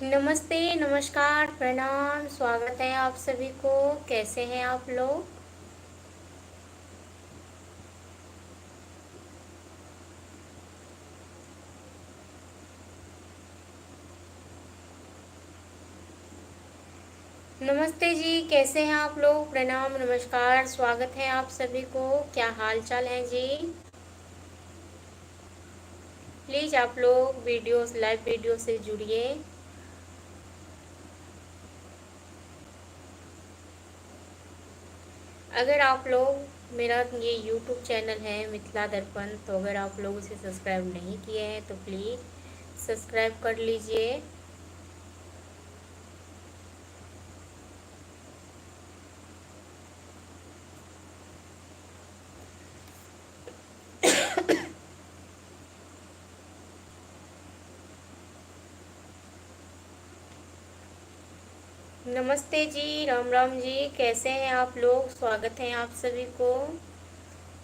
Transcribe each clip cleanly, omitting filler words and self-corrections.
नमस्ते, नमस्कार, प्रणाम, स्वागत है आप सभी को। कैसे हैं आप लोग? नमस्ते जी, कैसे हैं आप लोग? प्रणाम, नमस्कार, स्वागत है आप सभी को। क्या हाल चाल है जी? प्लीज़ आप लोग लाइव वीडियो से जुड़िए। अगर आप लोग मेरा ये यूट्यूब चैनल है मिथिला दर्पण, तो अगर आप लोग उसे सब्सक्राइब नहीं किए हैं तो प्लीज़ सब्सक्राइब कर लीजिए। नमस्ते जी, राम राम जी, कैसे हैं आप लोग? स्वागत है आप सभी को।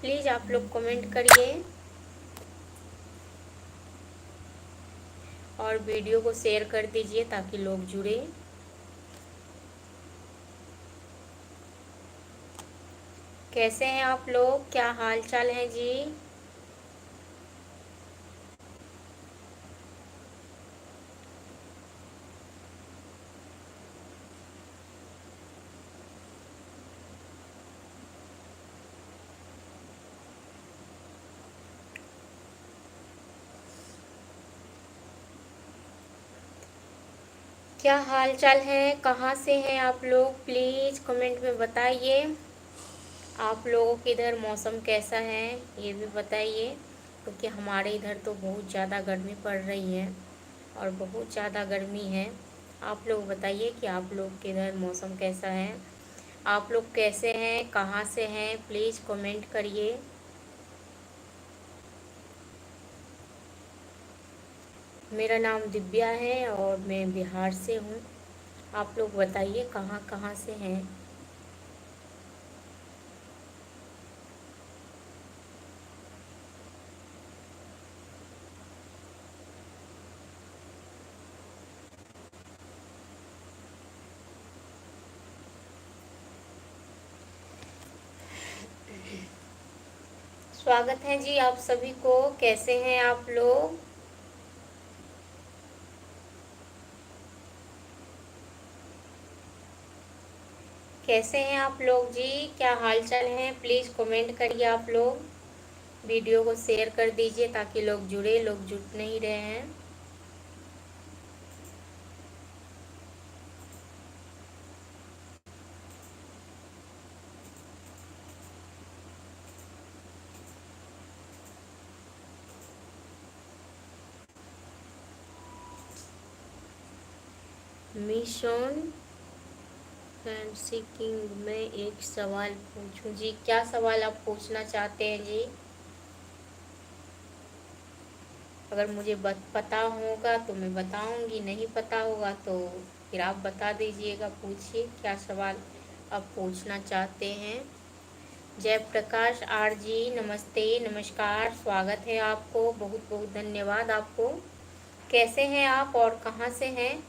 प्लीज़ आप लोग कमेंट करिए और वीडियो को शेयर कर दीजिए ताकि लोग जुड़े। कैसे हैं आप लोग? क्या हाल चाल है जी? क्या हाल चाल है? कहाँ से हैं आप लोग? प्लीज़ कमेंट में बताइए। आप लोगों के इधर मौसम कैसा है ये भी बताइए, क्योंकि हमारे इधर तो बहुत ज़्यादा गर्मी पड़ रही है और बहुत ज़्यादा गर्मी है। आप लोग बताइए कि आप लोग के इधर मौसम कैसा है। आप लोग कैसे हैं, कहाँ से हैं? प्लीज़ कमेंट करिए। मेरा नाम दिव्या है और मैं बिहार से हूँ। आप लोग बताइए कहाँ कहाँ से हैं। स्वागत है जी आप सभी को। कैसे हैं आप लोग? कैसे हैं आप लोग जी? क्या हाल चाल है? प्लीज़ कमेंट करिए आप लोग। वीडियो को शेयर कर दीजिए ताकि लोग जुड़े, लोग जुड़ नहीं रहे हैं। मिशन एंड सीकिंग में एक सवाल पूछूं जी? क्या सवाल आप पूछना चाहते हैं जी? अगर मुझे पता होगा तो मैं बताऊंगी, नहीं पता होगा तो फिर आप बता दीजिएगा। पूछिए क्या सवाल आप पूछना चाहते हैं। जयप्रकाश आर जी, नमस्ते, नमस्कार, स्वागत है आपको। बहुत बहुत धन्यवाद आपको। कैसे हैं आप और कहाँ से हैं?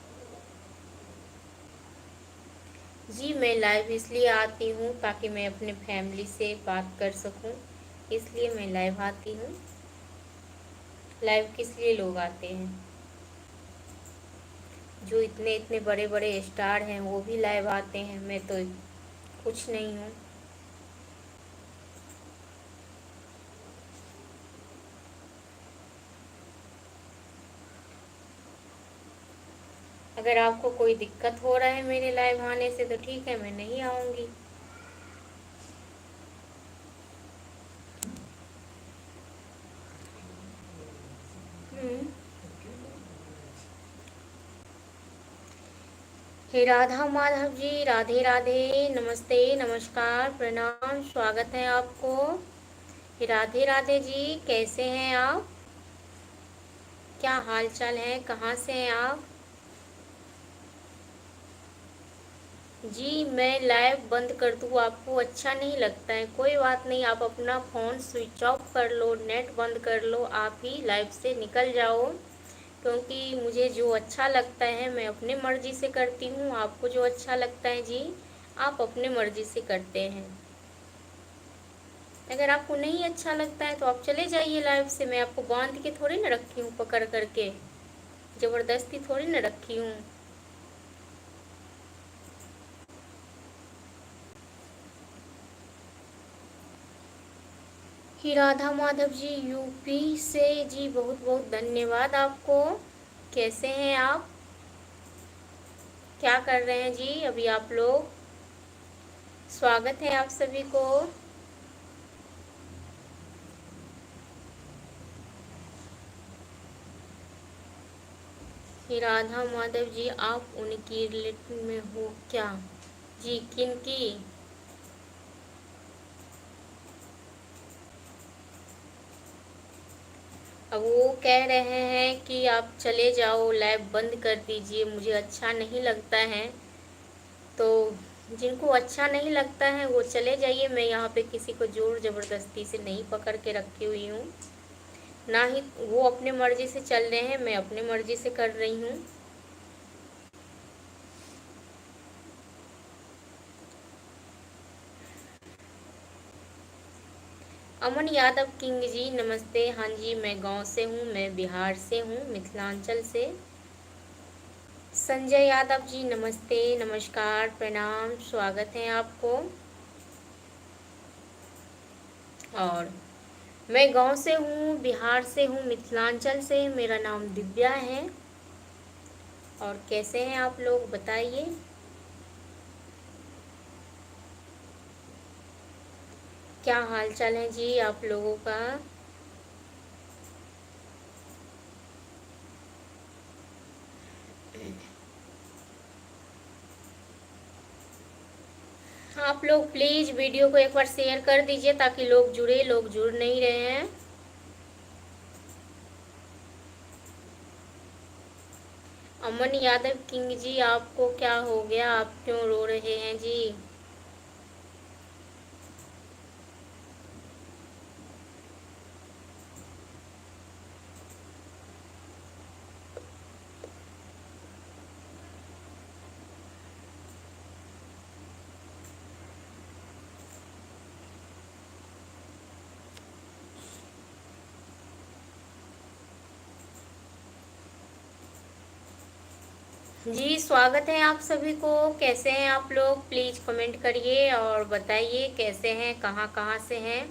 जी मैं लाइव इसलिए आती हूँ ताकि मैं अपने फैमिली से बात कर सकूँ, इसलिए मैं लाइव आती हूँ। लाइव किस लिए लोग आते हैं? जो इतने इतने बड़े बड़े स्टार हैं वो भी लाइव आते हैं, मैं तो कुछ नहीं हूँ। अगर आपको कोई दिक्कत हो रहा है मेरे लाइव आने से तो ठीक है, मैं नहीं आऊँगी। हम्म। हे राधा माधव जी, राधे राधे, नमस्ते, नमस्कार, प्रणाम, स्वागत है आपको। हे राधे राधे जी, कैसे हैं आप? क्या हाल चाल है? कहाँ से हैं आप? जी मैं लाइव बंद कर दूँ, आपको अच्छा नहीं लगता है? कोई बात नहीं, आप अपना फ़ोन स्विच ऑफ कर लो, नेट बंद कर लो, आप ही लाइव से निकल जाओ। क्योंकि मुझे जो अच्छा लगता है मैं अपने मर्ज़ी से करती हूँ। आपको जो अच्छा लगता है जी, आप अपने मर्ज़ी से करते हैं। अगर आपको नहीं अच्छा लगता है तो आप चले जाइए लाइव से। मैं आपको बांध के थोड़ी ना रखी हूँ, पकड़ करके ज़बरदस्ती थोड़ी ना रखी हूँ। ही राधा माधव जी यूपी से जी, बहुत बहुत धन्यवाद आपको। कैसे हैं आप? क्या कर रहे हैं जी अभी आप लोग? स्वागत है आप सभी को। ही राधा माधव जी, आप उनकी रिलेटिव में हो क्या? जी, किनकी? अब वो कह रहे हैं कि आप चले जाओ, लाइव बंद कर दीजिए, मुझे अच्छा नहीं लगता है। तो जिनको अच्छा नहीं लगता है वो चले जाइए। मैं यहाँ पे किसी को जोर ज़बरदस्ती से नहीं पकड़ के रखी हुई हूँ, ना ही वो अपने मर्ज़ी से चल रहे हैं, मैं अपने मर्ज़ी से कर रही हूँ। अमन यादव किंग जी नमस्ते। हाँ जी, मैं गांव से हूँ, मैं बिहार से हूँ, मिथिलांचल से। संजय यादव जी नमस्ते, नमस्कार, प्रणाम, स्वागत है आपको। और मैं गांव से हूँ, बिहार से हूँ, मिथिलांचल से। मेरा नाम दिव्या है। और कैसे हैं आप लोग बताइए। क्या हाल चाल है जी आप लोगों का? आप लोग प्लीज़ वीडियो को एक बार शेयर कर दीजिए ताकि लोग जुड़े। लोग जुड़ नहीं रहे हैं। अमन यादव किंग जी, आपको क्या हो गया? आप क्यों रो रहे हैं जी? जी, स्वागत है आप सभी को। कैसे हैं आप लोग? प्लीज़ कमेंट करिए और बताइए कैसे हैं, कहाँ कहाँ से हैं।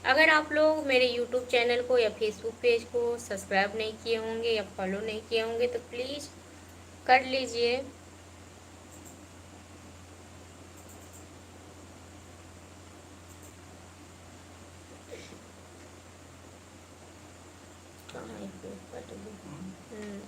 अगर आप लोग मेरे यूट्यूब चैनल को या फेसबुक पेज को सब्सक्राइब नहीं किए होंगे या फॉलो नहीं किए होंगे तो प्लीज़ कर लीजिए। कहाँ है पेपर? हम्म।